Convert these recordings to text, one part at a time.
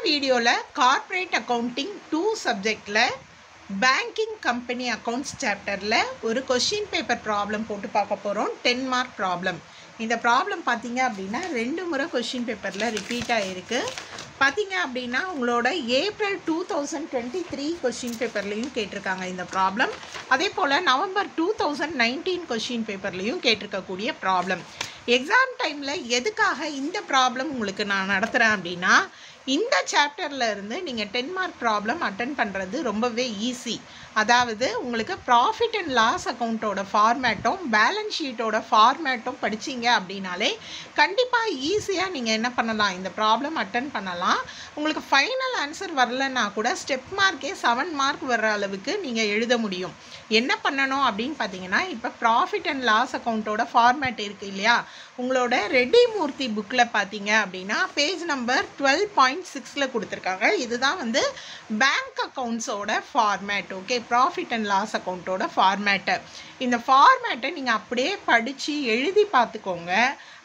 வீடியோல corporate accounting 2 சப்ஜெக்ட்ல banking company accounts சாப்டர்ல ஒரு கொஸ்டின் பேப்பர் ப்ராப்ளம் போட்டு பார்க்க போறோம். 10 மார்க் ப்ராப்ளம். இந்த ப்ராப்ளம் பாத்தீங்க அப்படினா ரெண்டு முறை கொஸ்டின் பேப்பர்ல ரிப்பீட் ஆயிருக்கு. பாத்தீங்க அப்படினா உங்களோட ஏப்ரல் 2023 கொஸ்டின் பேப்பர்லயும் கேட்டிருக்காங்க இந்த ப்ராப்ளம். அதே போல நவம்பர் 2019 கொஸ்டின் பேப்பர்லயும் கேட்டிருக்க கூடிய ப்ராப்ளம். எக்ஸாம் டைம்ல எதுக்காக இந்த ப்ராப்ளம் உங்களுக்கு நான் நடத்துறேன் அப்படினா இந்த சாப்டர்ல இருந்து நீங்க 10 மார்க் ப்ராப்ளம் அட்டெண்ட் பண்றது ரொம்பவே ஈஸி. அதாவது உங்களுக்கு ப்ராஃபிட் அண்ட் லாஸ் அக்கவுண்டோட ஃபார்மேட்டும் பேலன்ஸ் ஷீட்டோட ஃபார்மேட்டும் படிச்சீங்க அப்படினாலே கண்டிப்பா ஈஸியா நீங்க என்ன பண்ணலாம், இந்த ப்ராப்ளம் அட்டெண்ட் பண்ணலாம். உங்களுக்கு ஃபைனல் ஆன்சர் வரலன்னா கூட ஸ்டெப் மார்க்கே 7 மார்க் வர்ற அளவுக்கு நீங்க எழுத முடியும். என்ன பண்ணணும் அப்படின்னு பார்த்தீங்கன்னா, இப்போ ப்ராஃபிட் அண்ட் லாஸ் அக்கவுண்டோட ஃபார்மேட் இருக்கு இல்லையா, உங்களோட ரெட்டி மூர்த்தி புக்கில் பார்த்தீங்க அப்படின்னா பேஜ் நம்பர் 12.6ல கொடுத்துருக்காங்க. இதுதான் வந்து பேங்க் அக்கவுண்ட்ஸோட format. Okay, profit and loss அக்கவுண்டோட ஃபார்மேட்டை இந்த ஃபார்மேட்டை நீங்கள் அப்படியே படித்து எழுதி பார்த்துக்கோங்க.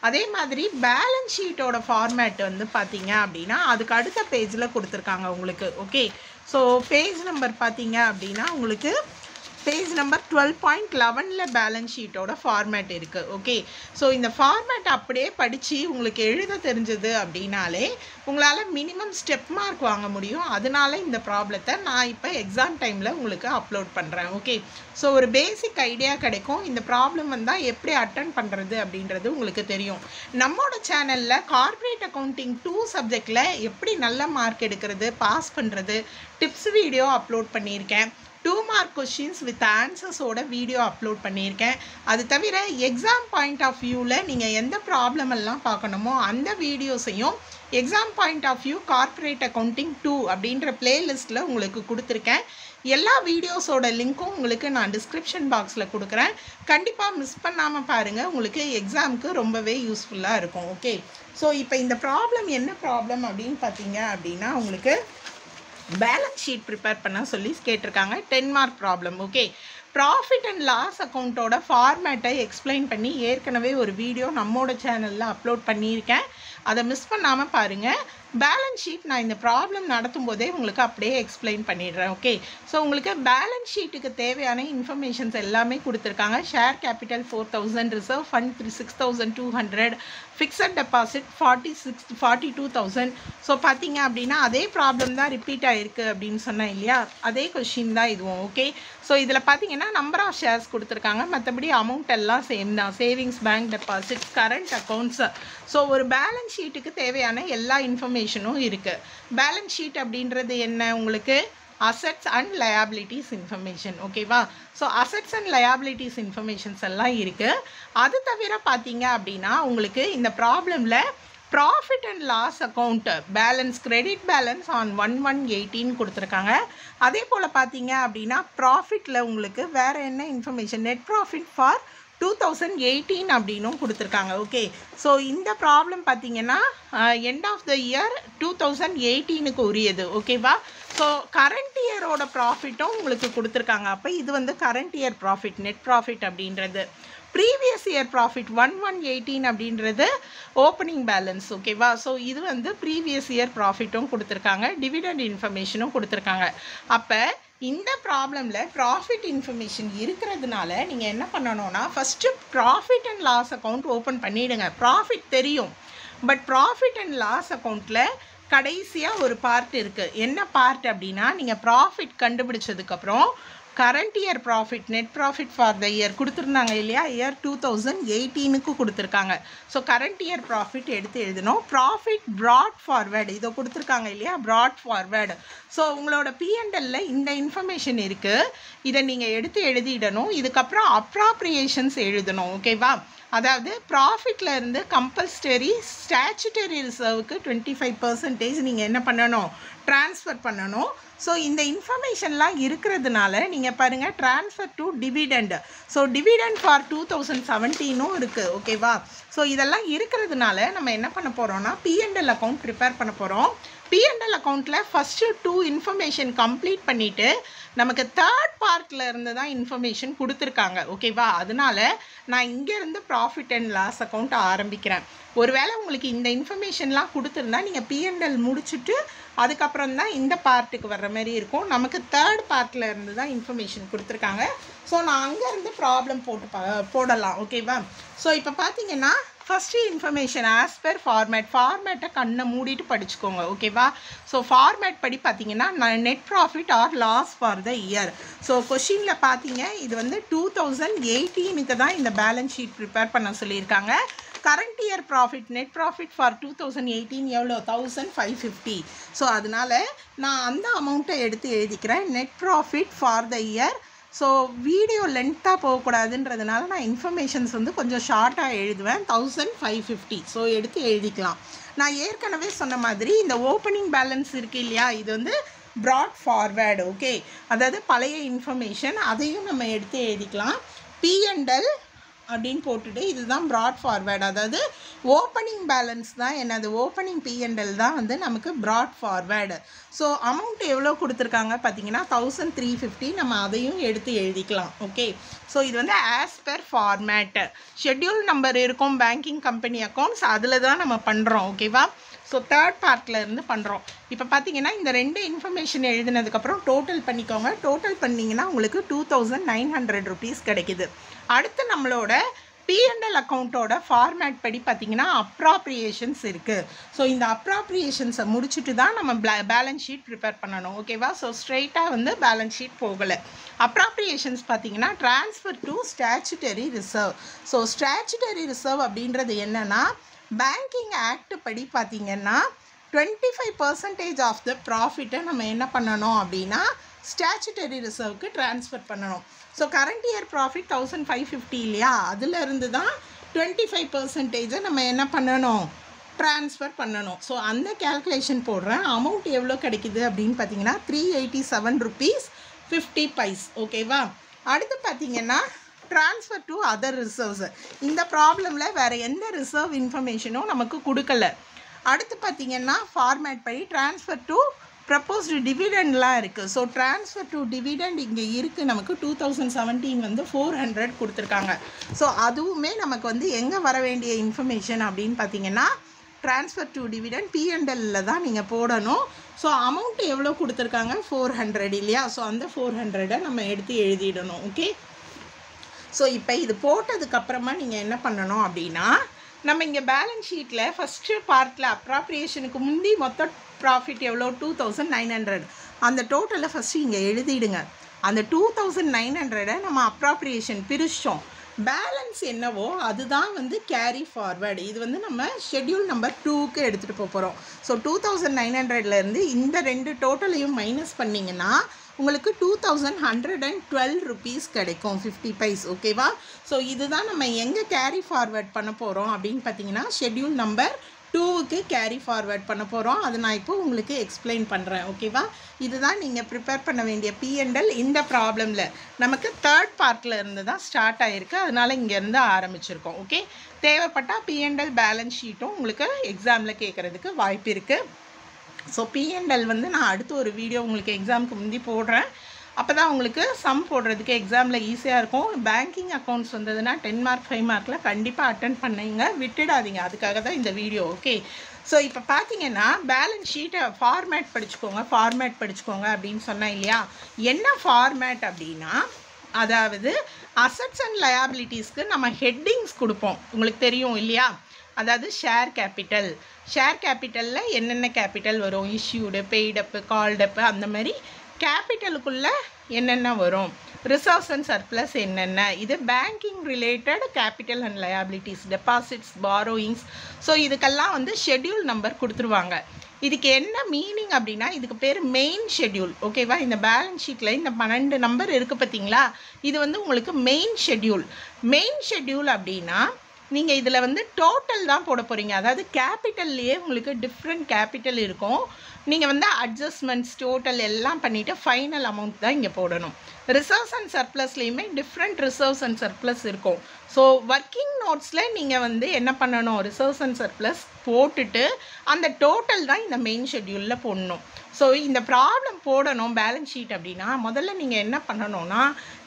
அதே மாதிரி பேலன்ஸ் ஷீட்டோட ஃபார்மேட் வந்து பார்த்தீங்க அப்படின்னா அதுக்கு அடுத்த பேஜில் கொடுத்துருக்காங்க உங்களுக்கு. ஓகே, ஸோ பேஜ் நம்பர் பார்த்தீங்க அப்படின்னா உங்களுக்கு பேஜ் நம்பர் 12.11ல பேலன்ஸ் ஷீட்டோட ஃபார்மேட் இருக்குது. ஓகே, ஸோ இந்த ஃபார்மேட் அப்படியே படித்து உங்களுக்கு எழுத தெரிஞ்சது அப்படின்னாலே உங்களால் மினிமம் ஸ்டெப் மார்க் வாங்க முடியும். அதனால இந்த ப்ராப்ளத்தை நான் இப்போ எக்ஸாம் டைமில் உங்களுக்கு அப்லோட் பண்ணுறேன். ஓகே, ஸோ ஒரு பேசிக் ஐடியா கிடைக்கும். இந்த ப்ராப்ளம் வந்தால் எப்படி அட்டெண்ட் பண்ணுறது அப்படின்றது உங்களுக்கு தெரியும். நம்மளோட சேனலில் கார்ப்பரேட் அக்கவுண்டிங் 2 சப்ஜெக்டில் எப்படி நல்ல மார்க் எடுக்கிறது, பாஸ் பண்ணுறது டிப்ஸ் வீடியோ அப்லோட் பண்ணியிருக்கேன். 2 மார்க் கொஷின்ஸ் வித் ஆன்சர்ஸோட வீடியோ அப்லோட் பண்ணியிருக்கேன். அது தவிர எக்ஸாம் பாயிண்ட் ஆஃப் வியூவில் நீங்கள் எந்த ப்ராப்ளம் எல்லாம் பார்க்கணுமோ அந்த வீடியோஸையும் exam point of view corporate accounting 2 அப்படின்ற பிளேலிஸ்ட்டில் உங்களுக்கு கொடுத்துருக்கேன். எல்லா வீடியோஸோட லிங்க்கும் உங்களுக்கு நான் டிஸ்கிரிப்ஷன் பாக்ஸில் கொடுக்குறேன். கண்டிப்பாக மிஸ் பண்ணாமல் பாருங்கள், உங்களுக்கு எக்ஸாமுக்கு ரொம்பவே யூஸ்ஃபுல்லாக இருக்கும். ஓகே, ஸோ இப்போ இந்த ப்ராப்ளம் என்ன ப்ராப்ளம் அப்படின்னு பார்த்தீங்க அப்படின்னா உங்களுக்கு பேலன்ஸ் ஷீட் ப்ரிப்பேர் பண்ண சொல்லி கேட்டிருக்காங்க. 10 mark problem. Okay, profit and loss அக்கௌண்ட்டோட ஃபார்மேட்டை எக்ஸ்பிளைன் பண்ணி ஏற்கனவே ஒரு வீடியோ நம்மளோட சேனலில் அப்லோட் பண்ணியிருக்கேன். அதை மிஸ் பண்ணாமல் பாருங்கள். பேலன்ஸ் ஷீட் நான் இந்த ப்ராப்ளம் நடத்தும் போதே உங்களுக்கு அப்படியே எக்ஸ்பிளைன் பண்ணிடுறேன். ஓகே, ஸோ உங்களுக்கு பேலன்ஸ் ஷீட்டுக்கு தேவையான இன்ஃபர்மேஷன்ஸ் எல்லாமே கொடுத்துருக்காங்க. Share capital 4000, reserve fund 6200, fixed deposit 42,000. So பார்த்தீங்க அப்படின்னா அதே ப்ராப்ளம் தான் ரிப்பீட் ஆகிருக்கு அப்படின்னு சொன்னேன் இல்லையா, அதே கொஷின் தான் இதுவும். ஓகே, ஸோ இதில் பார்த்தீங்கன்னா நம்பர் ஆஃப் ஷேர்ஸ் கொடுத்துருக்காங்க, மற்றபடி அமௌண்ட் எல்லாம் சேம் தான். Savings, bank deposit, current accounts. So ஒரு பேலன்ஸ் ஷீட்டுக்கு தேவையான எல்லா இன்ஃபர்மேஷனும் இருக்குது. பேலன்ஸ் ஷீட் அப்படின்றது என்ன, உங்களுக்கு அசட்ஸ் அண்ட் லயபிலிட்டிஸ் இன்ஃபர்மேஷன். ஓகேவா, ஸோ அசட்ஸ் அண்ட் லயபிலிட்டிஸ் இன்ஃபர்மேஷன்ஸ் எல்லாம் இருக்குது. அது தவிர பார்த்தீங்க அப்படின்னா உங்களுக்கு இந்த ப்ராப்ளமில் profit and loss account balance, credit balance on 1/1/18 கொடுத்துருக்காங்க. அதே போல் பார்த்தீங்க அப்படின்னா ப்ராஃபிட்டில் உங்களுக்கு வேறு என்ன இன்ஃபர்மேஷன், நெட் ப்ராஃபிட் ஃபார் 2018 அப்படின்னும் கொடுத்துருக்காங்க. ஓகே, ஸோ இந்த ப்ராப்ளம் பார்த்தீங்கன்னா எண்ட் ஆஃப் த இயர் 2018க்கு உரியது. ஓகேவா, ஸோ கரண்ட் இயரோட ப்ராஃபிட்டும் உங்களுக்கு கொடுத்துருக்காங்க. அப்போ இது வந்து current year profit, net profit அப்படின்றது. ப்ரீவியஸ் இயர் ப்ராஃபிட் 1/1/18 அப்படின்றது ஓப்பனிங் பேலன்ஸ். ஓகேவா, ஸோ இது வந்து ப்ரீவியஸ் இயர் ப்ராஃபிட்டும் கொடுத்துருக்காங்க, டிவிடெண்ட் இன்ஃபர்மேஷனும் கொடுத்துருக்காங்க. அப்போ இந்த ப்ராப்ளமில் ப்ராஃபிட் இன்ஃபர்மேஷன் இருக்கிறதுனால நீங்கள் என்ன பண்ணணும்னா first profit and loss account open பண்ணிவிடுங்க. ப்ராஃபிட் தெரியும், பட் ப்ராஃபிட் அண்ட் லாஸ் அக்கௌண்ட்டில் கடைசியாக ஒரு பார்ட் இருக்குது. என்ன பார்ட் அப்படின்னா, நீங்கள் ப்ராஃபிட் கண்டுபிடிச்சதுக்கப்புறம் current year profit, net profit for the year கொடுத்துருந்தாங்க இல்லையா, இயர் 2018க்கு கொடுத்துருக்காங்க. ஸோ கரண்ட் இயர் ப்ராஃபிட் எடுத்து எழுதணும். ப்ராஃபிட் ப்ராட் ஃபார்வேர்டு இதை கொடுத்துருக்காங்க இல்லையா, ப்ராட் ஃபார்வேர்டு. ஸோ உங்களோட P&Lல இந்த இன்ஃபர்மேஷன் இருக்குது, இதை நீங்கள் எடுத்து எழுதிடணும். இதுக்கப்புறம் அப்ராப்ரியேஷன்ஸ் எழுதணும். ஓகேவா, அதாவது ப்ராஃபிட்ல இருந்து கம்பல்சரி ஸ்டாச்சுட்டரி ரிசர்வுக்கு 25% நீங்கள் என்ன பண்ணணும், ட்ரான்ஸ்ஃபர் பண்ணணும். ஸோ இந்த இன்ஃபர்மேஷன்லாம் இருக்கிறதுனால நீங்கள் பாருங்கள், transfer to dividend. So dividend for 2017ம் இருக்குது. ஓகேவா, ஸோ இதெல்லாம் இருக்கிறதுனால நம்ம என்ன பண்ண போகிறோம்னா P&L அக்கௌண்ட் ப்ரிப்பேர் பண்ண போகிறோம். P&L அக்கௌண்ட்டில் ஃபஸ்ட்டு 2 இன்ஃபர்மேஷன் கம்ப்ளீட் பண்ணிவிட்டு நமக்கு தேர்ட் பார்ட்டில் இருந்து தான் இன்ஃபர்மேஷன் கொடுத்துருக்காங்க. ஓகேவா? அதனால நான் இங்கேருந்து ப்ராஃபிட் அண்ட் லாஸ் அக்கௌண்ட் ஆரம்பிக்கிறேன். ஒருவேளை உங்களுக்கு இந்த இன்ஃபர்மேஷன்லாம் கொடுத்துருந்தா நீங்கள் P&L முடிச்சுட்டு அதுக்கப்புறம் தான் இந்த பார்ட்டுக்கு வர்ற மாதிரி இருக்கும். நமக்கு தேர்ட் பார்ட்டில் இருந்து தான் இன்ஃபர்மேஷன் கொடுத்துருக்காங்க. ஸோ நான் அங்கேருந்து ப்ராப்ளம் போடலாம். ஓகேவா? ஸோ இப்போ பார்த்தீங்கன்னா ஃபஸ்ட்டு இன்ஃபர்மேஷன் ஆஸ் பெர் ஃபார்மேட்டை கண்ணை மூடிட்டு படிச்சுக்கோங்க. ஓகேவா? ஸோ ஃபார்மேட் படி பார்த்தீங்கன்னா net profit or loss for the year. So கொஷினில் பார்த்தீங்க இது வந்து 2018க்கு தான் இந்த பேலன்ஸ் ஷீட் ப்ரிப்பேர் பண்ண சொல்லியிருக்காங்க. Current year profit net profit for 2018 எவ்வளோ 1550. ஸோ அதனால் நான் அந்த அமௌண்ட்டை எடுத்து எழுதிக்கிறேன். Net profit for the year. So video லென்த்தாக போகக்கூடாதுன்றதுனால நான் இன்ஃபர்மேஷன்ஸ் வந்து கொஞ்சம் ஷார்ட்டாக எழுதுவேன். 1550. ஸோ எடுத்து எழுதிக்கலாம். நான் ஏற்கனவே சொன்ன மாதிரி இந்த ஓப்பனிங் பேலன்ஸ் இருக்குது இல்லையா, இது வந்து ப்ராட் ஃபார்வேர்டு. ஓகே, அதாவது பழைய இன்ஃபர்மேஷன், அதையும் நம்ம எடுத்து எழுதிக்கலாம். P&L அப்படின்னு போட்டுட்டு இதுதான் ப்ராட் ஃபார்வேர்டு. அதாவது ஓப்பனிங் பேலன்ஸ் தான் என்னது, ஓப்பனிங் P&L தான் வந்து நமக்கு ப்ராட் ஃபார்வேர்டு. ஸோ அமௌண்ட் எவ்வளோ கொடுத்துருக்காங்க பார்த்தீங்கன்னா 1350. நம்ம அதையும் எடுத்து எழுதிக்கலாம். ஓகே, ஸோ இது வந்து as per format schedule number இருக்கும் பேங்கிங் கம்பெனி அக்கௌண்ட்ஸ், அதில் தான் நம்ம பண்ணுறோம். ஓகேவா? ஸோ தேர்ட் பார்ட்டில் இருந்து பண்ணுறோம். இப்போ பார்த்தீங்கன்னா இந்த ரெண்டு இன்ஃபர்மேஷன் எழுதினதுக்கப்புறம் டோட்டல் பண்ணிக்கோங்க. டோட்டல் பண்ணிங்கன்னா உங்களுக்கு 2900 rupees கிடைக்குது. அடுத்து நம்மளோட P&L அக்கௌண்ட்டோட ஃபார்மேட் படி பார்த்தீங்கன்னா அப்ராப்ரியேஷன்ஸ் இருக்குது. ஸோ இந்த அப்ராப்ரியேஷன்ஸை முடிச்சுட்டு தான் நம்ம பேலன்ஸ் ஷீட் ப்ரிப்பேர் பண்ணணும். ஓகேவா? ஸோ ஸ்ட்ரெயிட்டாக வந்து பேலன்ஸ் ஷீட் போகலை. அப்ராப்ரியேஷன்ஸ் பார்த்தீங்கன்னா transfer to statutory reserve. So statutory reserve அப்படின்றது என்னென்னா பேங்கிங் ஆக்ட் படி பார்த்தீங்கன்னா 25% ஆஃப் த ப்ராஃபிட்டை நம்ம என்ன பண்ணணும் அப்படின்னா ஸ்டாச்சுட்டரி ரிசர்வுக்கு ட்ரான்ஸ்ஃபர் பண்ணணும். ஸோ கரண்ட் இயர் ப்ராஃபிட் 1550 இல்லையா, அதிலிருந்து தான் 25% நம்ம என்ன பண்ணணும், ட்ரான்ஸ்ஃபர் பண்ணணும். ஸோ அந்த கேல்குலேஷன் போடுறேன். அமௌண்ட் எவ்வளோ கிடைக்குது அப்படின்னு பார்த்தீங்கன்னா 387 rupees 50 paise. ஓகேவா? அடுத்து பார்த்தீங்கன்னா ட்ரான்ஸ்ஃபர் டு அதர் ரிசர்வ்ஸ். இந்த ப்ராப்ளமில் வேறு எந்த ரிசர்வ் இன்ஃபர்மேஷனும் நமக்கு கொடுக்கல. அடுத்து பார்த்தீங்கன்னா ஃபார்மேட் படி ட்ரான்ஸ்ஃபர் டு ப்ரப்போஸ்டு டிவிடெண்ட்லாம் இருக்குது. ஸோ ட்ரான்ஸ்ஃபர் டு டிவிடெண்ட் இங்கே இருக்குது. நமக்கு 2017 வந்து 400 கொடுத்துருக்காங்க. ஸோ அதுவுமே நமக்கு வந்து எங்கே வர வேண்டிய இன்ஃபர்மேஷன் அப்படின்னு பார்த்தீங்கன்னா ட்ரான்ஸ்ஃபர் டு டிவிடெண்ட் P&L தான் நீங்கள் போடணும். ஸோ அமௌண்ட் எவ்வளோ கொடுத்துருக்காங்க 400 இல்லையா. ஸோ அந்த 400 நம்ம எடுத்து எழுதிடணும். ஓகே, ஸோ இப்போ இது போட்டதுக்கப்புறமா நீங்கள் என்ன பண்ணணும் அப்படின்னா நம்ம இங்கே பேலன்ஸ் ஷீட்டில் ஃபஸ்ட்டு பார்ட்டில் அப்ராப்ரியேஷனுக்கு முந்தி மொத்த ப்ராஃபிட் எவ்வளோ 2900. அந்த டோட்டலை ஃபஸ்ட்டு இங்கே எழுதிடுங்க. அந்த 2900 நம்ம அப்ராப்ரியேஷன் பிரிச்சோம். பேலன்ஸ் என்னவோ அதுதான் வந்து கேரி ஃபார்வேர்டு. இது வந்து நம்ம ஷெட்யூல் நம்பர் 2க்கு எடுத்துகிட்டு போகிறோம். ஸோ 2900லேருந்து இந்த ரெண்டு டோட்டலையும் மைனஸ் பண்ணிங்கன்னா உங்களுக்கு 2112 rupees கிடைக்கும் 50 paise. ஓகேவா? ஸோ இதுதான் நம்ம எங்கே கேரி ஃபார்வேர்ட் பண்ண போகிறோம் அப்படின்னு பார்த்தீங்கன்னா ஷெட்யூல் நம்பர் 2க்கு கேரி ஃபார்வேர்ட் பண்ண போகிறோம். அதை நான் இப்போ உங்களுக்கு எக்ஸ்பிளைன் பண்ணுறேன். ஓகேவா? இதுதான் நீங்கள் ப்ரிப்பேர் பண்ண வேண்டிய P&L. இந்த ப்ராப்ளமில் நமக்கு தேர்ட் பார்ட்டில் இருந்து தான் ஸ்டார்ட் ஆகிருக்கு. அதனால் இங்கேருந்து ஆரம்பிச்சிருக்கோம். ஓகே, தேவைப்பட்டால் P&L பேலன்ஸ் ஷீட்டும் உங்களுக்கு எக்ஸாமில் கேட்குறதுக்கு வாய்ப்பு இருக்குது. ஸோ P&L வந்து நான் அடுத்த ஒரு வீடியோ உங்களுக்கு எக்ஸாமுக்கு முந்தி போடுறேன். அப்போ தான் உங்களுக்கு சம் போடுறதுக்கு எக்ஸாமில் ஈஸியாக இருக்கும். பேங்கிங் அக்கௌண்ட்ஸ் வந்ததுன்னா 10 மார்க் 5 மார்க்கில் கண்டிப்பாக அட்டன் பண்ணுங்க, விட்டுடாதீங்க. அதுக்காக தான் இந்த வீடியோ. ஓகே, ஸோ இப்போ பார்த்தீங்கன்னா பேலன்ஸ் ஷீட்டை ஃபார்மேட் படிச்சுக்கோங்க அப்படின்னு சொன்னேன் இல்லையா. என்ன ஃபார்மேட் அப்படின்னா அதாவது அசட்ஸ் அண்ட் லயபிலிட்டிஸ்க்கு நம்ம ஹெட்டிங்ஸ் கொடுப்போம். உங்களுக்கு தெரியும் இல்லையா. அதாவது ஷேர் கேபிட்டலில் என்னென்ன கேபிட்டல் வரும், இஷ்யூடு, பெய்டப்பு, கால்டப்பு, அந்த மாதிரி கேபிட்டலுக்குள்ளே என்னென்ன வரும், ரிசர்வ்ஸ் அண்ட் சர்ப்ளஸ் என்னென்ன, இது banking related capital and liabilities, deposits, borrowings. So இதுக்கெல்லாம் வந்து ஷெட்யூல் நம்பர் கொடுத்துருவாங்க. இதுக்கு என்ன மீனிங் அப்படின்னா இதுக்கு பேர் மெயின் ஷெட்யூல். ஓகேவா? இந்த பேலன்ஸ் ஷீட்டில் இந்த 12 நம்பர் இருக்குது பார்த்தீங்களா, இது வந்து உங்களுக்கு மெயின் ஷெட்யூல் அப்படின்னா நீங்கள் இதில் வந்து டோட்டல் தான் போட போகிறீங்க. அதாவது கேபிட்டல்லையே உங்களுக்கு டிஃப்ரெண்ட் கேபிட்டல் இருக்கும். நீங்கள் வந்து அட்ஜஸ்ட்மெண்ட்ஸ் டோட்டல் எல்லாம் பண்ணிவிட்டு ஃபைனல் அமௌண்ட் தான் இங்கே போடணும். ரிசர்வ்ஸ் அண்ட் சர்ப்ளஸ்லேயுமே டிஃப்ரெண்ட் ரிசர்வ்ஸ் அண்ட் சர்ப்ளஸ் இருக்கும். ஸோ ஒர்க்கிங் நோட்ஸில் நீங்கள் வந்து என்ன பண்ணணும், ரிசர்வ்ஸ் அண்ட் சர்ப்ளஸ் போட்டுட்டு அந்த டோட்டல் தான் இந்த மெயின் ஷெட்யூலில் போடணும். ஸோ இந்த ப்ராப்ளம் போடணும் பேலன்ஸ் ஷீட் அப்படின்னா முதல்ல நீங்கள் என்ன பண்ணணும்னா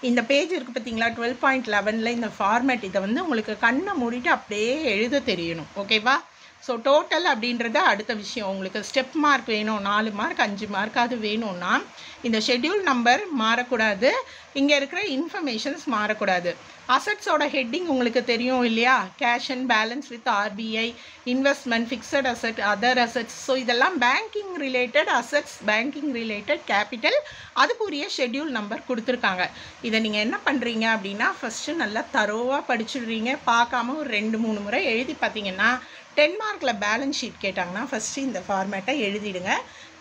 இந்த பேஜ் இருக்குது பார்த்தீங்களா 12.11 இந்த ஃபார்மேட் இதை வந்து உங்களுக்கு கண்ணை மூடிட்டு அப்படியே எழுத தெரியணும். ஓகேவா? ஸோ டோட்டல் அப்படின்றத அடுத்த விஷயம். உங்களுக்கு ஸ்டெப் மார்க் வேணும், 4 மார்க் 5 மார்க் அது வேணும்னா இந்த ஷெட்யூல் நம்பர் மாறக்கூடாது, இங்கே இருக்கிற இன்ஃபர்மேஷன்ஸ் மாறக்கூடாது. அசட்ஸோட ஹெட்டிங் உங்களுக்கு தெரியும் இல்லையா? Cash and balance with RBI, investment, fixed asset, other assets. So இதெல்லாம் banking related assets, banking related capital, அதுக்குரிய ஷெட்யூல் நம்பர் கொடுத்துருக்காங்க. இதை நீங்கள் என்ன பண்ணுறீங்க அப்படின்னா ஃபஸ்ட்டு நல்லா தரோவாக படிச்சுடுறீங்க. பார்க்காம ஒரு 2-3 முறை எழுதி பார்த்தீங்கன்னா 10 மார்க்கில் பேலன்ஸ் ஷீட் கேட்டாங்கன்னா ஃபஸ்ட்டு இந்த ஃபார்மேட்டை எழுதிடுங்க.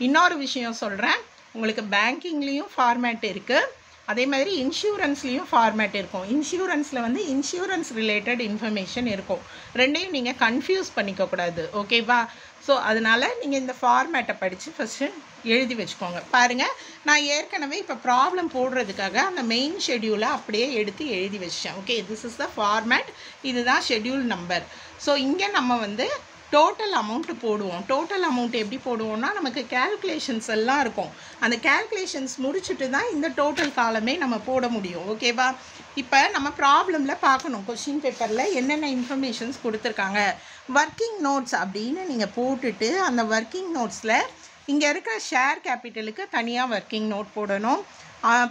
இன்னொரு விஷயம் சொல்கிறேன், உங்களுக்கு பேங்கிங்லேயும் ஃபார்மேட் இருக்குது, அதே மாதிரி இன்சூரன்ஸ்லேயும் ஃபார்மேட் இருக்கும். இன்சூரன்ஸில் வந்து இன்சூரன்ஸ் ரிலேட்டட் இன்ஃபர்மேஷன் இருக்கும். ரெண்டையும் நீங்கள் கன்ஃபியூஸ் பண்ணிக்கக்கூடாது. ஓகேவா? ஸோ அதனால் நீங்கள் இந்த ஃபார்மேட்டை படித்து ஃபஸ்ட்டு எழுதி வச்சுக்கோங்க. பாருங்கள், நான் ஏற்கனவே இப்போ ப்ராப்ளம் போடுறதுக்காக அந்த மெயின் ஷெட்யூலை அப்படியே எடுத்து எழுதி வச்சிட்டேன். Okay, this is the format, இதுதான் ஷெட்யூல் நம்பர். ஸோ இங்கே நம்ம வந்து டோட்டல் அமௌண்ட்டு போடுவோம். டோட்டல் அமௌண்ட் எப்படி போடுவோம்னா நமக்கு கேல்குலேஷன்ஸ் எல்லாம் இருக்கும். அந்த கேல்குலேஷன்ஸ் முடிச்சுட்டு தான் இந்த டோட்டல் காலமே நம்ம போட முடியும். ஓகேவா? இப்போ நம்ம ப்ராப்ளமில் பார்க்கணும், கொஷின் பேப்பரில் என்னென்ன இன்ஃபர்மேஷன்ஸ் கொடுத்துருக்காங்க. ஒர்க்கிங் நோட்ஸ் அப்படின்னு நீங்கள் போட்டுட்டு அந்த ஒர்க்கிங் நோட்ஸில் இங்கே இருக்கிற ஷேர் கேபிட்டலுக்கு தனியாக ஒர்க்கிங் நோட் போடணும்.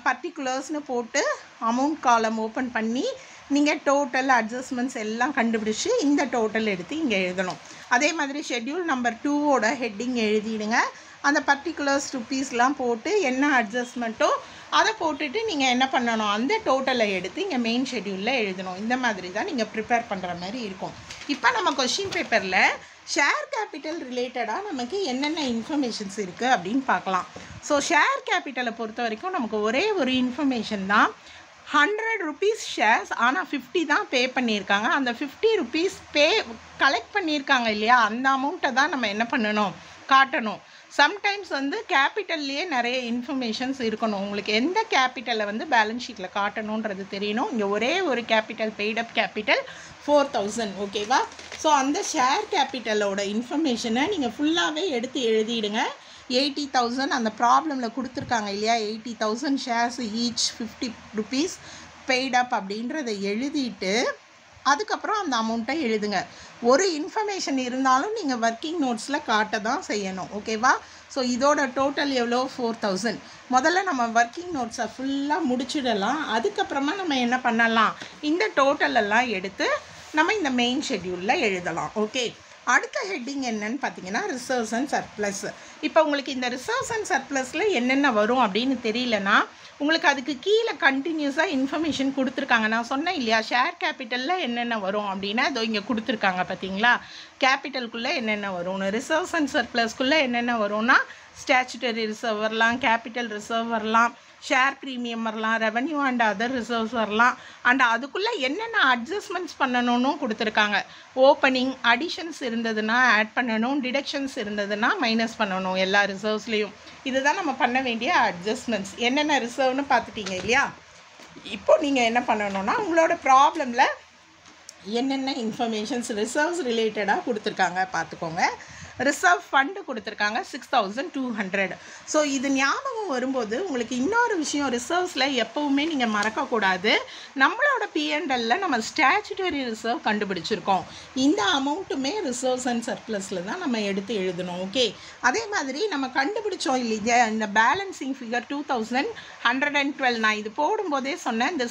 பர்டிகுலர்ஸ்னு போட்டு அமௌண்ட் காலம் ஓப்பன் பண்ணி நீங்கள் டோட்டல் அட்ஜஸ்ட்மெண்ட்ஸ் எல்லாம் கண்டுபிடிச்சி இந்த டோட்டல் எடுத்து இங்கே எழுதணும். அதே மாதிரி ஷெட்யூல் நம்பர் 2ஓட ஹெட்டிங் எழுதிடுங்க. அந்த பர்டிகுலர்ஸ் ருப்பீஸ்லாம் போட்டு என்ன அட்ஜஸ்ட்மெண்ட்டோ அதை போட்டுட்டு நீங்கள் என்ன பண்ணணும், அந்த டோட்டலை எடுத்து இங்கே மெயின் ஷெட்யூலில் எழுதணும். இந்த மாதிரி தான் நீங்கள் ப்ரிப்பேர் பண்ணுற மாதிரி இருக்கும். இப்போ நம்ம கொஷின் பேப்பரில் ஷேர் கேபிட்டல் ரிலேட்டடாக நமக்கு என்னென்ன இன்ஃபர்மேஷன்ஸ் இருக்குது அப்படின்னு பார்க்கலாம். ஸோ ஷேர் கேபிட்டலை பொறுத்த வரைக்கும் நமக்கு ஒரே ஒரு இன்ஃபர்மேஷன் தான், 100 rupees ஷேர்ஸ், ஆனால் 50 தான் பே பண்ணியிருக்காங்க. அந்த 50 rupees கலெக்ட் பண்ணியிருக்காங்க இல்லையா, அந்த அமௌண்ட்டை தான் நம்ம என்ன பண்ணணும், காட்டணும். சம்டைம்ஸ் வந்து கேபிட்டல்லையே நிறைய இன்ஃபர்மேஷன்ஸ் இருக்கணும். உங்களுக்கு எந்த கேபிட்டலை வந்து பேலன்ஸ் ஷீட்டில் காட்டணுன்றது தெரியணும். இங்கே ஒரே ஒரு கேபிட்டல், பெய்டப் கேபிட்டல் 4000. ஓகேவா? ஸோ அந்த ஷேர் கேபிட்டலோட இன்ஃபர்மேஷனை நீங்கள் ஃபுல்லாகவே எடுத்து எழுதிடுங்க. 80,000 அந்த ப்ராப்ளமில் கொடுத்துருக்காங்க இல்லையா, 80,000 ஷேர்ஸ் ஈச் 50 rupees பெய்டப் அப்படின்றத எழுதிட்டு அதுக்கப்புறம் அந்த அமௌண்ட்டை எழுதுங்க. ஒரு இன்ஃபர்மேஷன் இருந்தாலும் நீங்கள் ஒர்க்கிங் நோட்ஸில் காட்ட தான் செய்யணும். ஓகேவா? ஸோ இதோட டோட்டல் எவ்வளோ, 4000. முதல்ல நம்ம ஒர்க்கிங் நோட்ஸை ஃபுல்லாக முடிச்சிடலாம். அதுக்கப்புறமா நம்ம என்ன பண்ணலாம், இந்த டோட்டலெல்லாம் எடுத்து நம்ம இந்த மெயின் ஷெட்யூலில் எழுதலாம். ஓகே, அடுத்த ஹெட்டிங் என்னன்னு பார்த்தீங்கன்னா ரிசர்வ்ஸ் அண்ட் சர்ப்ளஸ். இப்போ உங்களுக்கு இந்த ரிசர்வ்ஸ் அண்ட் சர்ப்ளஸில் என்னென்ன வரும் அப்படின்னு தெரியலனா உங்களுக்கு அதுக்கு கீழே கண்டினியூஸாக இன்ஃபர்மேஷன் கொடுத்துருக்காங்க. நான் சொன்னேன் இல்லையா, ஷேர் கேபிட்டலில் என்னென்ன வரும் அப்படின்னா இதோ இங்கே கொடுத்துருக்காங்க பார்த்தீங்களா, கேபிட்டலுக்குள்ளே என்னென்ன வரும்னு. ரிசர்வ்ஸ் அண்ட் சர்ப்ளஸ்க்குள்ளே என்னென்ன வரும்னா ஸ்டாச்சுட்டரி ரிசர்வ் வரலாம், கேபிட்டல் ரிசர்வ் வரலாம், ஷேர் ப்ரீமியம் வரலாம், ரெவன்யூ அண்ட் அதர் ரிசர்வ்ஸ் வரலாம். அண்ட் அதுக்குள்ளே என்னென்ன அட்ஜஸ்ட்மெண்ட்ஸ் பண்ணணும்னு கொடுத்துருக்காங்க. ஓப்பனிங், அடிஷன்ஸ் இருந்ததுன்னா ஆட் பண்ணணும், டிடக்ஷன்ஸ் இருந்ததுன்னா மைனஸ் பண்ணணும் எல்லா ரிசர்வ்ஸ்லேயும். இதுதான் நம்ம பண்ண வேண்டிய அட்ஜஸ்ட்மெண்ட்ஸ். என்னென்ன ரிசர்வ்னு பார்த்துட்டீங்க இல்லையா. இப்போ நீங்கள் என்ன பண்ணணும்னா உங்களோட ப்ராப்ளமில் என்னென்ன இன்ஃபர்மேஷன்ஸ் ரிசர்வ்ஸ் ரிலேட்டடாக கொடுத்துருக்காங்க பார்த்துக்கோங்க. ரிசர்வ் ஃபண்டு கொடுத்துருக்காங்க 6200. ஸோ இது ஞாபகம் வரும்போது உங்களுக்கு இன்னொரு விஷயம், ரிசர்வ்ஸில் எப்போவுமே நீங்கள் மறக்கக்கூடாது, நம்மளோட P&Lல நம்ம ஸ்டாச்சுட்டரி ரிசர்வ் கண்டுபிடிச்சிருக்கோம். இந்த அமௌண்ட்டுமே ரிசர்வ்ஸ் அண்ட் சர்ப்ளஸில் தான் நம்ம எடுத்து எழுதணும். ஓகே, அதே மாதிரி நம்ம கண்டுபிடிச்சோம் இல்லையா இந்த பேலன்சிங் ஃபிகர் 2112. நான் இது போடும்போதே சொன்னேன்,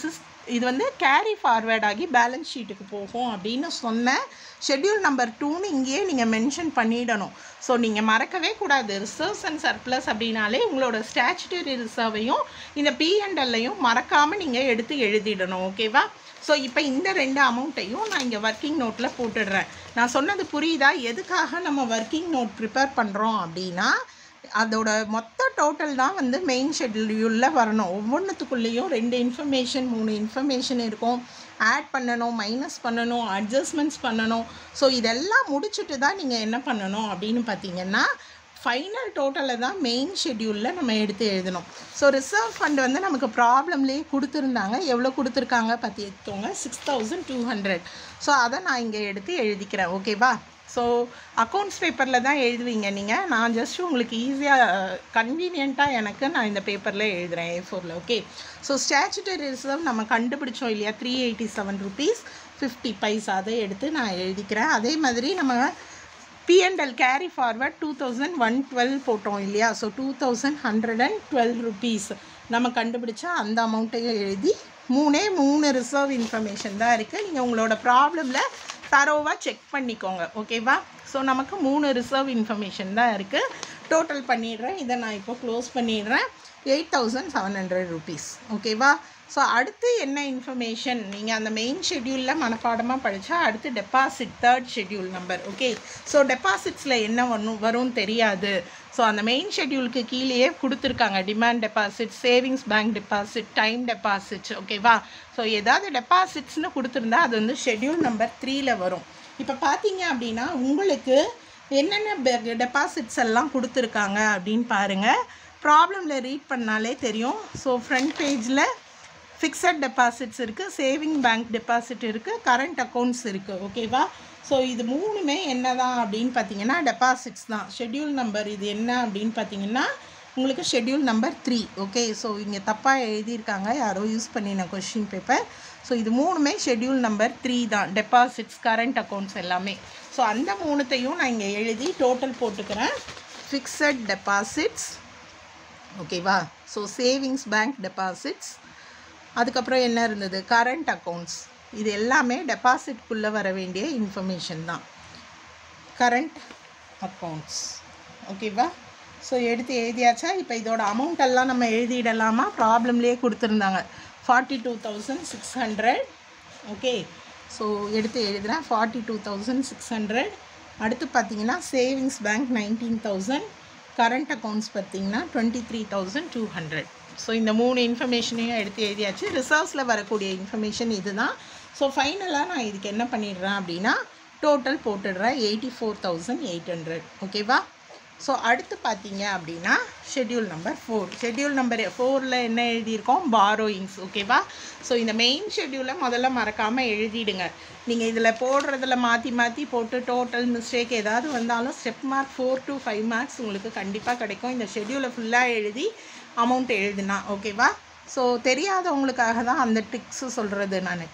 இது வந்து கேரி ஃபார்வேர்ட் ஆகி பேலன்ஸ் ஷீட்டுக்கு போகும் அப்படின்னு சொன்னேன். ஷெட்யூல் நம்பர் 2ன்னு இங்கேயே நீங்கள் மென்ஷன் பண்ணிடணும். ஸோ நீங்கள் மறக்கவே கூடாது, ரிசர்வ்ஸ் அண்ட் சர்ப்ளஸ் அப்படின்னாலே உங்களோட ஸ்டாச்சுட்டரி ரிசர்வையும் இந்த P&Lலையும் மறக்காமல் நீங்கள் எடுத்து எழுதிடணும். ஓகேவா? ஸோ இப்போ இந்த 2 அமௌண்ட்டையும் நான் இங்கே ஒர்க்கிங் நோட்டில் போட்டுடுறேன். நான் சொன்னது புரியுதா? எதுக்காக நம்ம ஒர்க்கிங் நோட் ப்ரிப்பேர் பண்ணுறோம் அப்படின்னா அதோட மொத்த டோட்டல் தான் வந்து மெயின் ஷெட்யூலில் வரணும். ஒவ்வொன்றுத்துக்குள்ளேயும் 2 இன்ஃபர்மேஷன் 3 இன்ஃபர்மேஷன் இருக்கும். ஆட் பண்ணணும், மைனஸ் பண்ணணும், அட்ஜஸ்ட்மெண்ட்ஸ் பண்ணணும். ஸோ இதெல்லாம் முடிச்சுட்டு தான் நீங்கள் என்ன பண்ணணும் அப்படின்னு பார்த்தீங்கன்னா ஃபைனல் டோட்டலை தான் மெயின் ஷெட்யூலில் நம்ம எடுத்து எழுதணும். ஸோ ரிசர்வ் ஃபண்ட் வந்து நமக்கு ப்ராப்ளம்லேயே கொடுத்துருந்தாங்க. எவ்வளோ கொடுத்துருக்காங்க பார்த்துக்கோங்க, 6200. ஸோ அதை நான் இங்கே எடுத்து எழுதிக்கிறேன். ஓகேவா? ஸோ அக்கௌண்ட்ஸ் பேப்பரில் தான் எழுதுவீங்க நீங்கள். நான் ஜஸ்ட் உங்களுக்கு ஈஸியாக கன்வீனியண்ட்டாக எனக்கு நான் இந்த பேப்பரில் எழுதுகிறேன் A4ல். ஓகே, ஸோ ஸ்டாச்சுட்டரி ரிசர்வ் நம்ம கண்டுபிடிச்சோம் இல்லையா, 387 rupees 50 paise, அதை எடுத்து நான் எழுதிக்கிறேன். அதே மாதிரி நம்ம P&L கேரி ஃபார்வர்ட் 2112 போட்டோம் இல்லையா, ஸோ 2112 rupees நம்ம கண்டுபிடிச்சா அந்த அமௌண்ட்டையும் எழுதி 3 ரிசர்வ் இன்ஃபர்மேஷன் தான் இருக்குது. நீங்கள் உங்களோட ப்ராப்ளமில் தரோவாக செக் பண்ணிக்கோங்க. ஓகேவா, ஸோ நமக்கு 3 ரிசர்வ் இன்ஃபர்மேஷன் தான் இருக்குது. டோட்டல் பண்ணிடுறேன், இதை நான் இப்போ க்ளோஸ் பண்ணிடுறேன். 8700 rupees. ஓகேவா, ஸோ அடுத்து என்ன இன்ஃபர்மேஷன், நீங்கள் அந்த மெயின் ஷெட்யூலில் மனப்பாடமாக படித்தா அடுத்து deposit 3rd schedule number. Okay, so டெபாசிட்ஸில் என்ன வரும்னு தெரியாது. ஸோ அந்த மெயின் ஷெட்யூலுக்கு கீழேயே கொடுத்துருக்காங்க demand deposit, savings bank deposit, time deposits. ஓகேவா, ஸோ ஏதாவது டெபாசிட்ஸ்னு கொடுத்துருந்தா அது வந்து ஷெட்யூல் நம்பர் 3ல் வரும். இப்போ பார்த்தீங்க அப்படின்னா உங்களுக்கு என்னென்ன டெபாசிட்ஸ் எல்லாம் கொடுத்துருக்காங்க அப்படின்னு பாருங்கள். ப்ராப்ளமில் ரீட் பண்ணாலே தெரியும். ஸோ ஃப்ரண்ட் பேஜில் ஃபிக்ஸட் டெபாசிட்ஸ் இருக்குது, சேவிங் பேங்க் டெபாசிட் இருக்குது, கரண்ட் அக்கௌண்ட்ஸ் இருக்குது. ஓகேவா, ஸோ இது 3மே என்ன தான் அப்படின்னு பார்த்தீங்கன்னா டெபாசிட்ஸ் தான். ஷெட்யூல் நம்பர் இது என்ன அப்படின்னு பார்த்தீங்கன்னா உங்களுக்கு ஷெட்யூல் நம்பர் 3. ஓகே, ஸோ இங்கே தப்பாக எழுதியிருக்காங்க யாரோ யூஸ் பண்ணின கொஷின் பேப்பர். ஸோ இது 3மே ஷெட்யூல் நம்பர் 3 தான், டெபாசிட்ஸ் கரண்ட் அக்கௌண்ட்ஸ் எல்லாமே. ஸோ அந்த 3த்தையும் நான் இங்கே எழுதி டோட்டல் போட்டுக்கிறேன். ஃபிக்ஸட் டெபாசிட்ஸ், ஓகேவா, ஸோ சேவிங்ஸ் பேங்க் டெபாசிட்ஸ், அதுக்கப்புறம் என்ன இருந்தது கரண்ட் அக்கௌண்ட்ஸ். இது எல்லாமே டெபாசிட்குள்ளே வர வேண்டிய இன்ஃபர்மேஷன் தான், கரண்ட் அக்கௌண்ட்ஸ். ஓகேவா, ஸோ எடுத்து எழுதியாச்சா. இப்போ இதோட அமௌண்ட் எல்லாம் நம்ம எழுதிடலாமா, ப்ராப்ளம்லேயே கொடுத்துருந்தாங்க 42,600. ஓகே, ஸோ எடுத்து எழுதுகிறேன் 42,600. அடுத்து பார்த்தீங்கன்னா சேவிங்ஸ் பேங்க் 19,000, கரண்ட் அக்கௌண்ட்ஸ் பார்த்தீங்கன்னா 23,200. ஸோ இந்த 3 இன்ஃபர்மேஷனையும் எடுத்து எழுதியாச்சு. ரிசர்வ்ஸில் வரக்கூடிய இன்ஃபர்மேஷன் இது தான். ஸோ ஃபைனலாக நான் இதுக்கு என்ன பண்ணிடுறேன் அப்படின்னா டோட்டல் போட்டுடுறேன் 84,800. ஓகேவா, ஸோ அடுத்து பார்த்தீங்க அப்படின்னா ஷெட்யூல் நம்பர் 4. ஷெட்யூல் நம்பர் 4ல் என்ன எழுதியிருக்கோம், பாரோயிங்ஸ். ஓகேவா, ஸோ இந்த மெயின் ஷெட்யூலை முதல்ல மறக்காமல் எழுதிடுங்க. நீங்கள் இதில் போடுறதில் மாற்றி போட்டு டோட்டல் மிஸ்டேக் ஏதாவது வந்தாலும் ஸ்டெப் மார்க் 4 to 5 marks உங்களுக்கு கண்டிப்பாக கிடைக்கும் இந்த ஷெட்யூலை ஃபுல்லாக எழுதி அமௌண்ட் எழுதுனா. ஓகேவா, ஸோ தெரியாதவங்களுக்காக தான் அந்த ட்ரிக்ஸு சொல்கிறது நான்.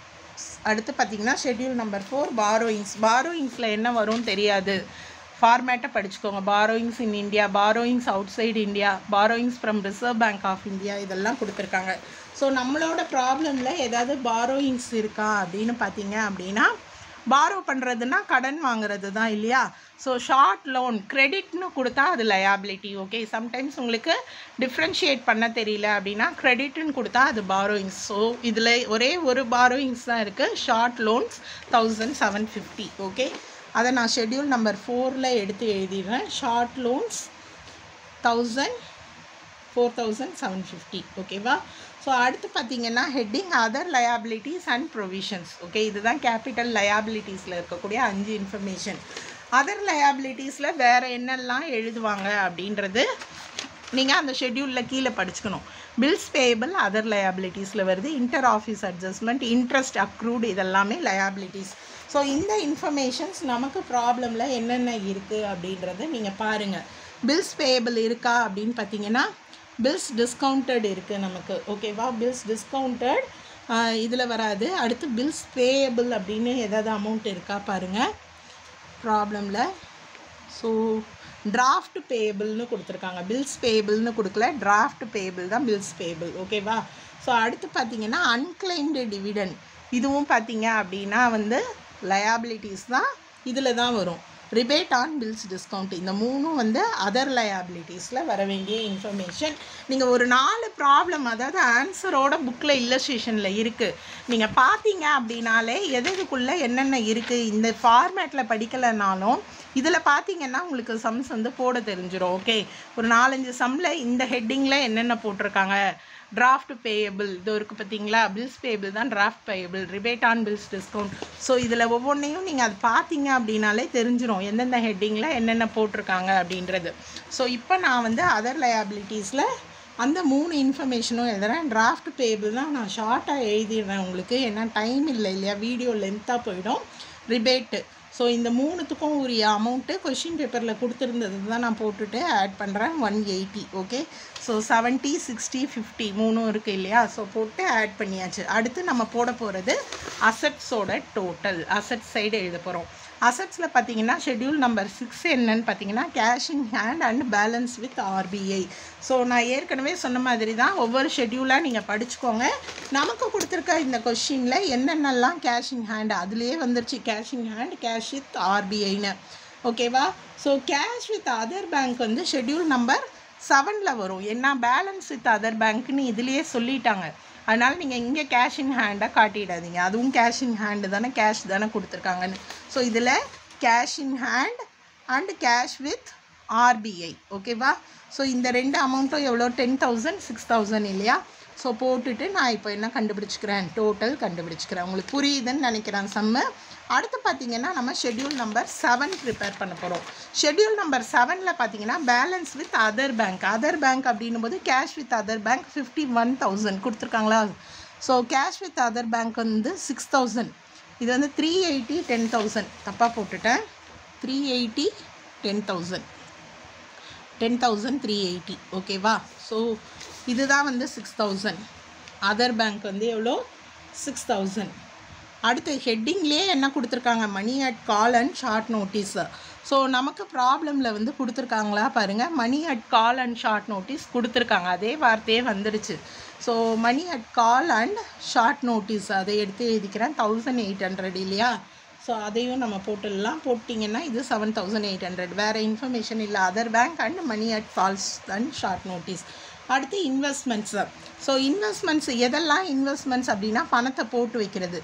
அடுத்து பார்த்திங்கன்னா ஷெட்யூல் நம்பர் 4 பாரோயிங்ஸ். பாரோயிங்ஸில் என்ன வரும்னு தெரியாது, ஃபார்மேட்டை படிச்சுக்கோங்க. Borrowings in India, borrowings outside India, borrowings from Reserve Bank of India, இதெல்லாம் கொடுத்துருக்காங்க. ஸோ நம்மளோட ப்ராப்ளமில் ஏதாவது பாரோயிங்ஸ் இருக்கா அப்படின்னு பார்த்தீங்க அப்படின்னா, பாரோ பண்ணுறதுனா கடன் வாங்குறது தான் இல்லையா. ஸோ ஷார்ட் லோன் கிரெடிட்னு கொடுத்தா அது லயாபிலிட்டி. ஓகே, சம்டைம்ஸ் உங்களுக்கு டிஃப்ரென்ஷியேட் பண்ண தெரியல அப்படின்னா கிரெடிட்னு கொடுத்தா அது பாரோயிங்ஸ். ஸோ இதில் ஒரே ஒரு பாரோயிங்ஸ் தான் இருக்குது, ஷார்ட் லோன்ஸ் 1750. ஓகே, அதை நான் ஷெட்யூல் நம்பர் 4ல் எடுத்து எழுதிடுறேன். Short loans 4,750. ஓகேவா, ஸோ அடுத்து பார்த்தீங்கன்னா heading other liabilities and provisions. Okay, இதுதான் கேபிட்டல் லயாபிலிட்டிஸில் இருக்கக்கூடிய 5 இன்ஃபர்மேஷன். அதர் லயாபிலிட்டிஸில் வேறு என்னெல்லாம் எழுதுவாங்க அப்படின்றது நீங்கள் அந்த ஷெட்யூலில் கீழே படிச்சுக்கணும். பில்ஸ் பேயபிள் அதர் லயாபிலிட்டிஸில் வருது, இன்டர் ஆஃபீஸ் அட்ஜஸ்ட்மெண்ட், இன்ட்ரெஸ்ட் அக்ரூட், இதெல்லாமே லயாபிலிட்டிஸ். ஸோ இந்த இன்ஃபர்மேஷன்ஸ் நமக்கு ப்ராப்ளமில் என்னென்ன இருக்குது அப்படின்றத நீங்கள் பாருங்கள். பில்ஸ் பேயபிள் இருக்கா அப்படின்னு பார்த்தீங்கன்னா பில்ஸ் டிஸ்கவுண்டட் இருக்குது நமக்கு. ஓகேவா, பில்ஸ் டிஸ்கவுண்டட் இதில் வராது. அடுத்து பில்ஸ் பேயபிள் அப்படின்னு ஏதாவது அமௌண்ட் இருக்கா பாருங்கள் ப்ராப்ளமில். ஸோ டிராஃப்ட் பேயபிள்னு கொடுத்துருக்காங்க, பில்ஸ் பேயபிள்னு கொடுக்கல, டிராஃப்ட் பேயபிள் தான் பில்ஸ் பேயபிள். ஓகேவா, ஸோ அடுத்து பார்த்தீங்கன்னா அன்கிளைம்டு டிவிடெண்ட், இதுவும் பார்த்தீங்க அப்படின்னா வந்து லயாபிலிட்டிஸ் தான், இதில் தான் வரும். ரிபேட் ஆன் பில்ஸ் டிஸ்கவுண்ட், இந்த 3ம் வந்து அதர் லயாபிலிட்டிஸில் வர வேண்டிய இன்ஃபர்மேஷன். நீங்கள் ஒரு 4 ப்ராப்ளம் அதாவது ஆன்சரோட புக்கில் இல்லஸ்ட்ரேஷனில் இருக்குது, நீங்கள் பார்த்தீங்க அப்படின்னாலே எதுக்குள்ளே என்னென்ன இருக்குது இந்த ஃபார்மேட்டில் படிக்கலைனாலும் இதில் பார்த்தீங்கன்னா உங்களுக்கு சம்ஸ் வந்து போட தெரிஞ்சிடும். ஓகே, ஒரு 4-5 சம்மில் இந்த ஹெட்டிங்கில் என்னென்ன போட்டிருக்காங்க, டிராஃப்ட் பேயபிள் இது இருக்குது பார்த்தீங்களா, பில்ஸ் பேயபிள் தான் draft payable, rebate on bills discount. So இதில் ஒவ்வொன்றையும் நீங்கள் அது பார்த்தீங்க அப்படின்னாலே தெரிஞ்சிடும் எந்தெந்த ஹெட்டிங்கில் என்னென்ன போட்டிருக்காங்க அப்படின்றது. ஸோ இப்போ நான் வந்து அதர் லயாபிலிட்டிஸில் அந்த 3 இன்ஃபர்மேஷனும் எழுதுகிறேன். டிராஃப்ட் பேயபிள் தான் நான் ஷார்ட்டாக எழுதிடுறேன் உங்களுக்கு, ஏன்னா டைம் இல்லை இல்லையா, வீடியோ லென்த்தாக போயிடும். ரிபேட்டு. ஸோ இந்த மூணுத்துக்கும் உரிய அமௌண்ட்டு கொஷின் பேப்பரில் கொடுத்துருந்தது தான் நான் போட்டுட்டு ஆட் பண்ணுறேன் 180. ஓகே, ஸோ 70, 60, 50 மூணும் இருக்குது இல்லையா? ஸோ போட்டு ஆட் பண்ணியாச்சு. அடுத்து நம்ம போட போகிறது அசட்ஸோட டோட்டல். அசட்ஸ் சைடு எழுத போகிறோம். அசட்ஸில் பார்த்தீங்கன்னா ஷெட்யூல் நம்பர் 6 என்னன்னு பார்த்தீங்கன்னா cash in hand and balance with RBI. So நான் ஏற்கனவே சொன்ன மாதிரி தான் ஒவ்வொரு ஷெட்யூலாக நீங்கள் படிச்சுக்கோங்க. நமக்கு கொடுத்துருக்க இந்த கொஷினில் என்னென்னலாம் கேஷ் இன் ஹேண்ட் அதுலேயே வந்துருச்சு. Cash in hand, cash with ஆர்பிஐன்னு. ஓகேவா? So cash with other bank வந்து ஷெட்யூல் நம்பர் 7ல் வரும். ஏன்னா பேலன்ஸ் வித் அதர் பேங்க்னு இதுலேயே சொல்லிட்டாங்க. அதனால் நீங்கள் இங்கே கேஷ் இன் ஹேண்டாக காட்டிடாதீங்க. அதுவும் கேஷ் இன் ஹேண்டு தானே, கேஷ் தானே கொடுத்துருக்காங்கன்னு. ஸோ இதில் cash in hand and cash with RBI. ஓகேவா? ஸோ இந்த ரெண்டு அமௌண்ட்டும் எவ்வளோ? 10,000, 6,000 இல்லையா? ஸோ போட்டுட்டு நான் இப்போ என்ன கண்டுபிடிச்சிக்கிறேன்? டோட்டல் கண்டுபிடிச்சிக்கிறேன். உங்களுக்கு புரியுதுன்னு நினைக்கிறேன் சம்மு. அடுத்து பார்த்தீங்கன்னா நம்ம ஷெட்யூல் நம்பர் 7 ப்ரிப்பேர் பண்ண போகிறோம். ஷெட்யூல் நம்பர் 7ல் பார்த்தீங்கன்னா balance with other bank. Other bank அப்படின்னும் போது கேஷ் வித் அதர் பேங்க் 51,000 கொடுத்துருக்காங்களா? So cash with other bank வந்து 6,000. இது வந்து 380, 10,000 தப்பாக போட்டுட்டேன். 380, 10,000, 10,380. ஓகேவா? ஸோ இதுதான் வந்து 6,000. அதர் பேங்க் வந்து எவ்வளோ? 6,000. அடுத்து ஹெட்டிங்லேயே என்ன கொடுத்துருக்காங்க? Money at call and short notice. So நமக்கு ப்ராப்ளமில் வந்து கொடுத்துருக்காங்களா பாருங்கள். Money at call and short notice கொடுத்துருக்காங்க. அதே வார்த்தையே வந்துடுச்சு. So money at call and short notice அதை எடுத்து எழுதிக்கிறேன். 1,800 இல்லையா? ஸோ அதையும் நம்ம போட்டுடலாம். போட்டிங்கன்னா இது 7,800. வேறு இன்ஃபர்மேஷன் இல்லை. Other bank and money at calls and short notice. அடுத்து இன்வெஸ்ட்மெண்ட்ஸு. ஸோ இன்வெஸ்ட்மெண்ட்ஸ் எதெல்லாம் இன்வெஸ்ட்மெண்ட்ஸ் அப்படின்னா பணத்தை போட்டு வைக்கிறது.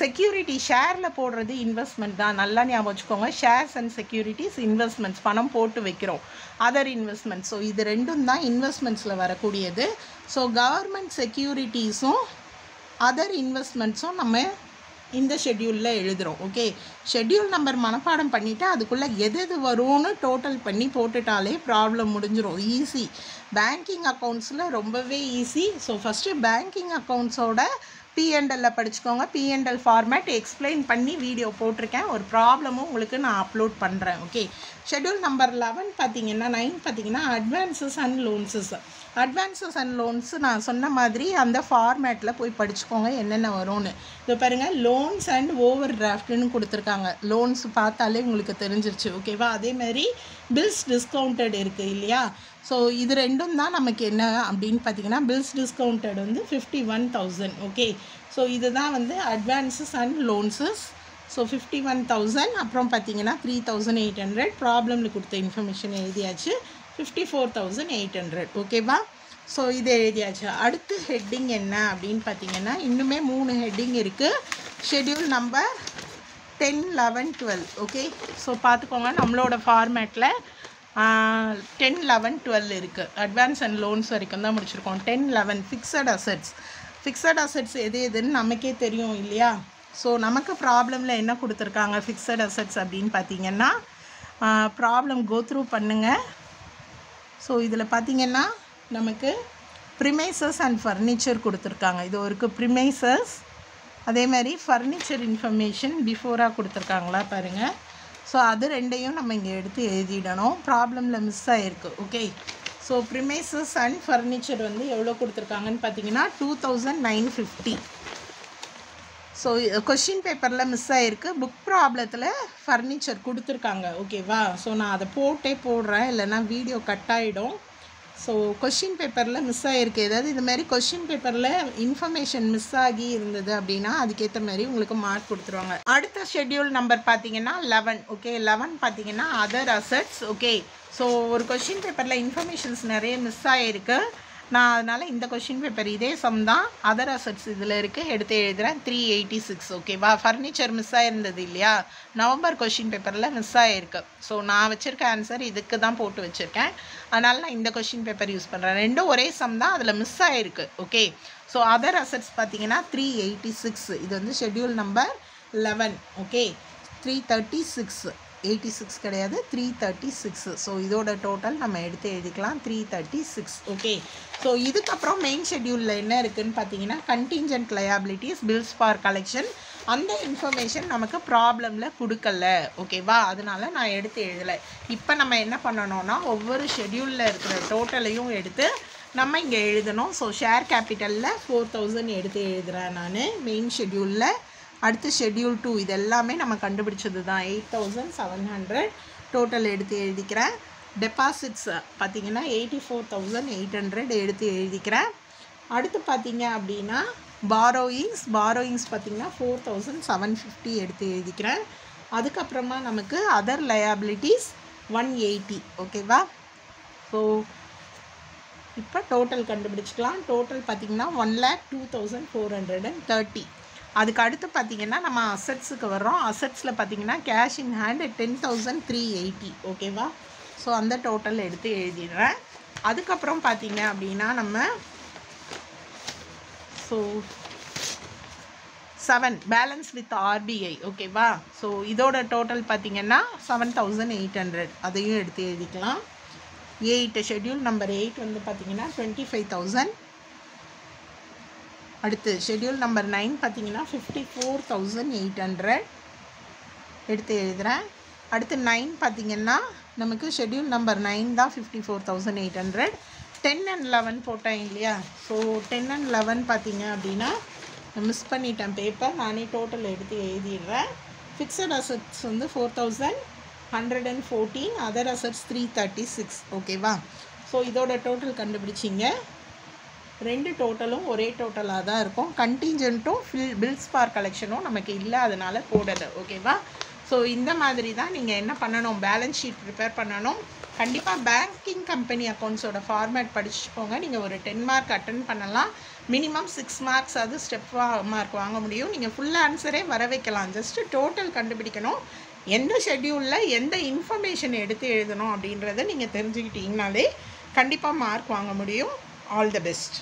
செக்யூரிட்டி ஷேரில் போடுறது இன்வெஸ்ட்மெண்ட் தான். நல்லா ஞாபகம் வச்சுக்கோங்க. ஷேர்ஸ் அண்ட் செக்யூரிட்டிஸ் இன்வெஸ்ட்மெண்ட்ஸ், பணம் போட்டு வைக்கிறோம். Other investments. ஸோ இது ரெண்டும் தான் இன்வெஸ்ட்மெண்ட்ஸில் வரக்கூடியது. ஸோ கவர்மெண்ட் செக்யூரிட்டிஸும் அதர் இன்வெஸ்ட்மெண்ட்ஸும் நம்ம இந்த ஷெட்யூலில் எழுதுகிறோம். ஓகே, ஷெட்யூல் நம்பர் மனப்பாடம் பண்ணிவிட்டு அதுக்குள்ளே எது எது வரும்னு டோட்டல் பண்ணி போட்டுட்டாலே ப்ராப்ளம் முடிஞ்சிடும். ஈஸி. பேங்கிங் அக்கௌண்ட்ஸில் ரொம்பவே ஈஸி. ஸோ ஃபஸ்ட்டு பேங்கிங் அக்கௌண்ட்ஸோட P&L படிச்சுக்கோங்க. P&L ஃபார்மேட் எக்ஸ்பிளைன் பண்ணி வீடியோ போட்டிருக்கேன். ஒரு ப்ராப்ளமும் உங்களுக்கு நான் அப்லோட் பண்ணுறேன். ஓகே, ஷெட்யூல் நம்பர் 11 பார்த்தீங்கன்னா 9 பார்த்தீங்கன்னா advances and loans. Advances and loans நான் சொன்ன மாதிரி அந்த ஃபார்மேட்டில் போய் படிச்சுக்கோங்க என்னென்ன வரும்னு. இப்போ பாருங்கள், லோன்ஸ் அண்ட் ஓவர் டிராஃப்ட்னு கொடுத்துருக்காங்க. லோன்ஸ் பார்த்தாலே உங்களுக்கு தெரிஞ்சிருச்சு. ஓகேவா? அதேமாதிரி பில்ஸ் டிஸ்கவுண்டட் இருக்குது இல்லையா? ஸோ இது ரெண்டும் தான் நமக்கு என்ன அப்படின்னு பார்த்தீங்கன்னா பில்ஸ் டிஸ்கவுண்டட் வந்து 51,000. ஓகே, ஸோ இதுதான் வந்து அட்வான்ஸஸ் அண்ட் லோன்ஸஸ். ஸோ 51,000. அப்புறம் பார்த்தீங்கன்னா 3,800 ப்ராப்ளமில் கொடுத்த இன்ஃபர்மேஷன் எழுதியாச்சு. 54,800. ஓகேவா? ஸோ இது எழுதியாச்சு. அடுத்து ஹெட்டிங் என்ன அப்படின்னு பார்த்தீங்கன்னா இன்னுமே 3 ஹெட்டிங் இருக்குது. Schedule number 10, 11, 12. ஓகே, ஸோ பார்த்துக்கோங்க. நம்மளோட ஃபார்மேட்டில் 10, 11, 12 இருக்குது. அட்வான்ஸ் அண்ட் லோன்ஸ் வரைக்கும் தான் முடிச்சிருக்கோம். 10, 11 ஃபிக்ஸட் அசட்ஸ். ஃபிக்ஸட் அசட்ஸ் எது எதுன்னு நமக்கே தெரியும் இல்லையா? ஸோ நமக்கு ப்ராப்ளமில் என்ன கொடுத்துருக்காங்க ஃபிக்ஸட் அசட்ஸ் அப்படின்னு பார்த்தீங்கன்னா ப்ராப்ளம் கோத்ரூ பண்ணுங்கள். ஸோ இதில் பார்த்தீங்கன்னா நமக்கு ப்ரிமைசஸ் அண்ட் ஃபர்னிச்சர் கொடுத்துருக்காங்க. இது ஒரு ப்ரிமைசஸ், அதே மாதிரி ஃபர்னிச்சர் இன்ஃபர்மேஷன் பிஃபோராக கொடுத்துருக்காங்களா பாருங்கள். ஸோ அது ரெண்டையும் நம்ம இங்கே எடுத்து எழுதிடணும். ப்ராப்ளமில் மிஸ் ஆகிருக்கு. Okay, so premises and furniture வந்து எவ்வளோ கொடுத்துருக்காங்கன்னு பார்த்தீங்கன்னா 2,950. ஸோ கொஷின் பேப்பரில் மிஸ் ஆகிருக்கு. புக் ப்ராப்ளத்தில் ஃபர்னிச்சர் கொடுத்துருக்காங்க. ஓகேவா? ஸோ நான் அதை போடுறேன், இல்லைன்னா வீடியோ கட் ஆகிடும். ஸோ கொஷின் பேப்பரில் மிஸ் ஆகிருக்கு. ஏதாவது இது மாதிரி கொஷின் பேப்பரில் இன்ஃபர்மேஷன் மிஸ் ஆகி இருந்தது அப்படின்னா அதுக்கேற்ற மாதிரி உங்களுக்கு மார்க் கொடுத்துருவாங்க. அடுத்த ஷெட்யூல் நம்பர் பார்த்தீங்கன்னா 11. ஓகே, 11 பார்த்தீங்கன்னா அதர் அசட்ஸ். ஓகே, ஸோ ஒரு கொஷின் பேப்பரில் இன்ஃபர்மேஷன்ஸ் நிறைய மிஸ் ஆகிருக்கு. நான் அதனால் இந்த கொஷின் பேப்பர் இதே சம் தான். அதர் அசட்ஸ் இதில் இருக்குது, எடுத்து எழுதுகிறேன். 386. ஓகேவா? ஃபர்னிச்சர் மிஸ் ஆகிருந்தது இல்லையா? நவம்பர் கொஷின் பேப்பரில் மிஸ் ஆகிருக்கு. ஸோ நான் வச்சுருக்க ஆன்சர் இதுக்கு தான் போட்டு வச்சுருக்கேன். அதனால் நான் இந்த கொஷின் பேப்பர் யூஸ் பண்ணுறேன். ரெண்டும் ஒரே சம் தான், அதில் மிஸ் ஆகிருக்கு. ஓகே, ஸோ அதர் அசட்ஸ் பார்த்தீங்கன்னா 386. இது வந்து ஷெட்யூல் நம்பர் 11. ஓகே, 336. 86 கிடையாது, 336. ஸோ இதோட டோட்டல் நம்ம எடுத்து எழுதிக்கலாம் 336. ஓகே, ஸோ இதுக்கப்புறம் மெயின் ஷெட்யூலில் என்ன இருக்குதுன்னு பார்த்தீங்கன்னா contingent liabilities, bills for collection, அந்த இன்ஃபர்மேஷன் நமக்கு ப்ராப்ளமில் கொடுக்கல. ஓகேவா? அதனால நான் எடுத்து எழுதலை. இப்போ நம்ம என்ன பண்ணணும்னா ஒவ்வொரு ஷெட்யூலில் இருக்கிற டோட்டலையும் எடுத்து நம்ம இங்கே எழுதணும். ஸோ ஷேர் கேபிட்டலில் 4000 எடுத்து எழுதுகிறேன் நான் மெயின் ஷெட்யூலில். அடுத்து ஷெட்யூல் 2 இது எல்லாமே நம்ம கண்டுபிடிச்சது தான். 8700 டோட்டல் எடுத்து எழுதிக்கிறேன். டெபாசிட்ஸ் பார்த்திங்கன்னா 84,800 எடுத்து எழுதிக்கிறேன். அடுத்து பார்த்திங்க அப்படின்னா பாரோயிங்ஸ் பார்த்திங்கன்னா 4,750 எடுத்து எழுதிக்கிறேன். அதுக்கப்புறமா நமக்கு அதர் லயபிலிட்டிஸ் 180. ஓகேவா? ஸோ இப்போ டோட்டல் கண்டுபிடிச்சிக்கலாம். டோட்டல் பார்த்திங்கன்னா 1,02,430. அதுக்கு அடுத்து பார்த்திங்கன்னா நம்ம அசட்ஸுக்கு வர்றோம். அசட்ஸில் பார்த்திங்கன்னா கேஷ் இன் ஹேண்ட் 10,380. ஓகேவா? ஸோ அந்த டோட்டல் எடுத்து எழுதிடுறேன். அதுக்கப்புறம் பார்த்திங்க அப்படின்னா நம்ம 7 பேலன்ஸ் வித் RBI. ஓகேவா? ஸோ இதோட டோட்டல் பார்த்திங்கன்னா 7,800. அதையும் எடுத்து எழுதிக்கலாம். 8 ஷெட்யூல் நம்பர் 8 வந்து பார்த்திங்கன்னா 25,000. அடுத்து ஷெட்யூல் நம்பர் 9 பார்த்திங்கன்னா 54,800 எடுத்து எழுதுகிறேன். அடுத்து 9 பார்த்திங்கன்னா நமக்கு ஷெட்யூல் நம்பர் 9 தான் 54,800. 10 and 11 போட்டேன் இல்லையா? ஸோ 10 and 11 பார்த்திங்க அப்படின்னா மிஸ் பண்ணிட்டேன் பேப்பர். நானே டோட்டல் எடுத்து எழுதிடுறேன். ஃபிக்ஸட் அசட்ஸ் வந்து 4,114. Other assets 336. ஓகேவா? ஸோ இதோட டோட்டல் கண்டுபிடிச்சிங்க. 2 டோட்டலும் ஒரே டோட்டலாக தான் இருக்கும். கண்டிஞ்சன்ட்டும் பில்ஸ் ஃபார் கலெக்ஷனும் நமக்கு இல்லை, அதனால் போடலை. ஓகேவா? ஸோ இந்த மாதிரி தான் நீங்கள் என்ன பண்ணணும், பேலன்ஸ் ஷீட் ப்ரிப்பேர் பண்ணணும். கண்டிப்பாக பேங்கிங் கம்பெனி அக்கௌண்ட்ஸோட ஃபார்மேட் படிச்சுக்கோங்க. நீங்கள் ஒரு 10 மார்க் அட்டன் பண்ணலாம். மினிமம் 6 மார்க்ஸ் அது ஸ்டெப் மார்க் வாங்க முடியும். நீங்கள் ஃபுல் ஆன்சரே வர வைக்கலாம். ஜஸ்ட்டு டோட்டல் கண்டுபிடிக்கணும். எந்த ஷெட்யூலில் எந்த இன்ஃபர்மேஷன் எடுத்து எழுதணும் அப்படின்றத நீங்கள் தெரிஞ்சுக்கிட்டீங்கனாலே கண்டிப்பாக மார்க் வாங்க முடியும். All the best.